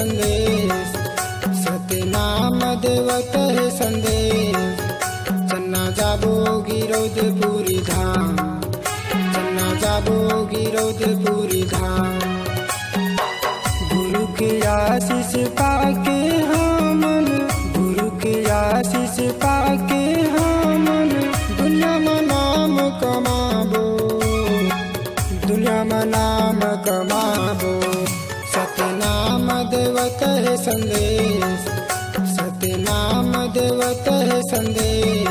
संदेश, सतनाम देवत है संदेश। चन्ना जाबो गिरौदपुरी धाम, चन्ना जाबो गिरौदपुरी धाम। गुरु के आशीष पाके हमन, गुरु के आशीष पाके हमन दुनिया में नाम कमाबो, दुनिया में नाम कमाबो। सतनाम देवत है संदेश, सतनाम देवत है संदेश।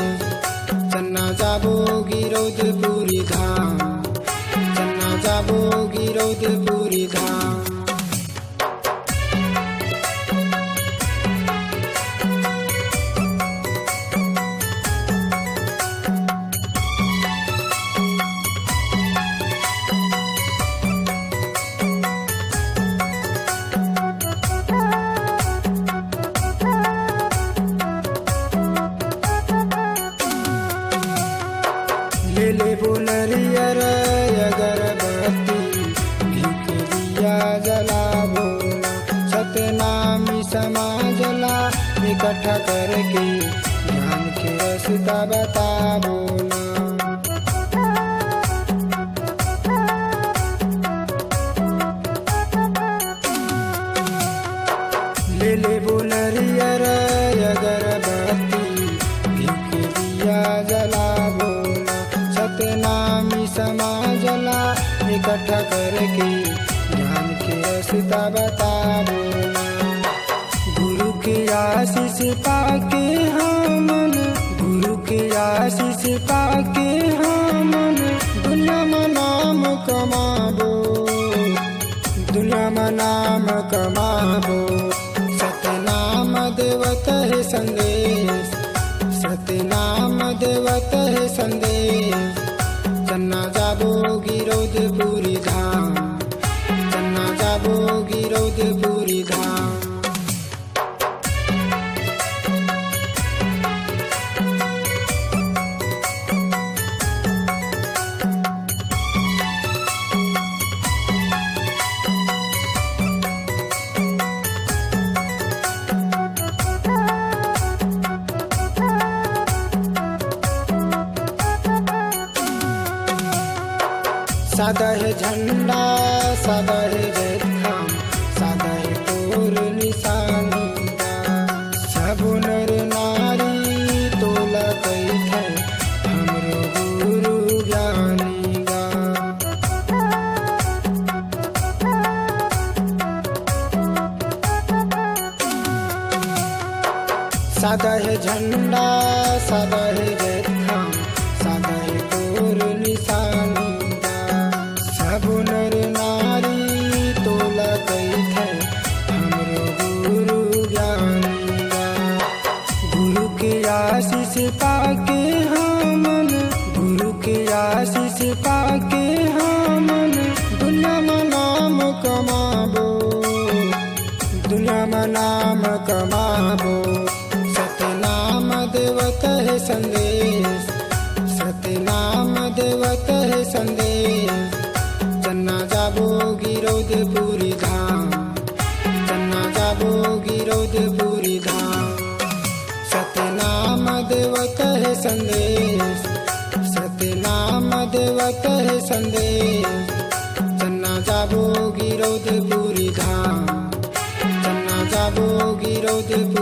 चन्ना जाबो गिरौदपुरी धाम, चन्ना जाबो गिरौदपुरी धाम। ले ले बोलरियर अगरबत्ती, घी के दिया जलाबो। सतनामी समाजला इकट्ठा करके ज्ञान के रास्ता बताबो ना। ले ले बोलरियर अगरबत्ती, घी के दिया जलाबो। सतनामी समाजला इकट्ठा करके ज्ञान के रास्ता बताबो ना। गुरु के आशीष पाके हमन, गुरु के आशीष पाके हमन दुनिया में नाम कमाबो, दुनिया में नाम कमाबो। सतनाम देवत है संदेश, सतनाम देवत है संदेश। चन्ना जाबो गिरौदपुरी धाम, चन्ना जाबो गिरौदपुरी धाम। सादा है झंडा, सादा है जयखाम, सादा है तोर निशानी। सब नर नारी तोला कैथे हमरो गुरु ज्ञानी गा। सादा है झंडा, सादा है जयखाम, सादा है तोर निशानी। सब नर नारी तोला कैथे हमरो गुरु ज्ञानी गा। गुरु के आशीष पाके हमन, गुरु के आशीष पाके हमन दुनिया में नाम कमाबो, दुनिया में नाम कमाबो। सतनाम देवत है संदेश, सतनाम देवत है संदेश। चन्ना जाबो गिरौदपुरी धाम, चन्ना जाबो गिरौदपुरी धाम। सतनाम देवत है संदेश, सतनाम देवत है संदेश। चन्ना जाबो गिरौदपुरी धाम, चन्ना जाबो गिरौदपुरी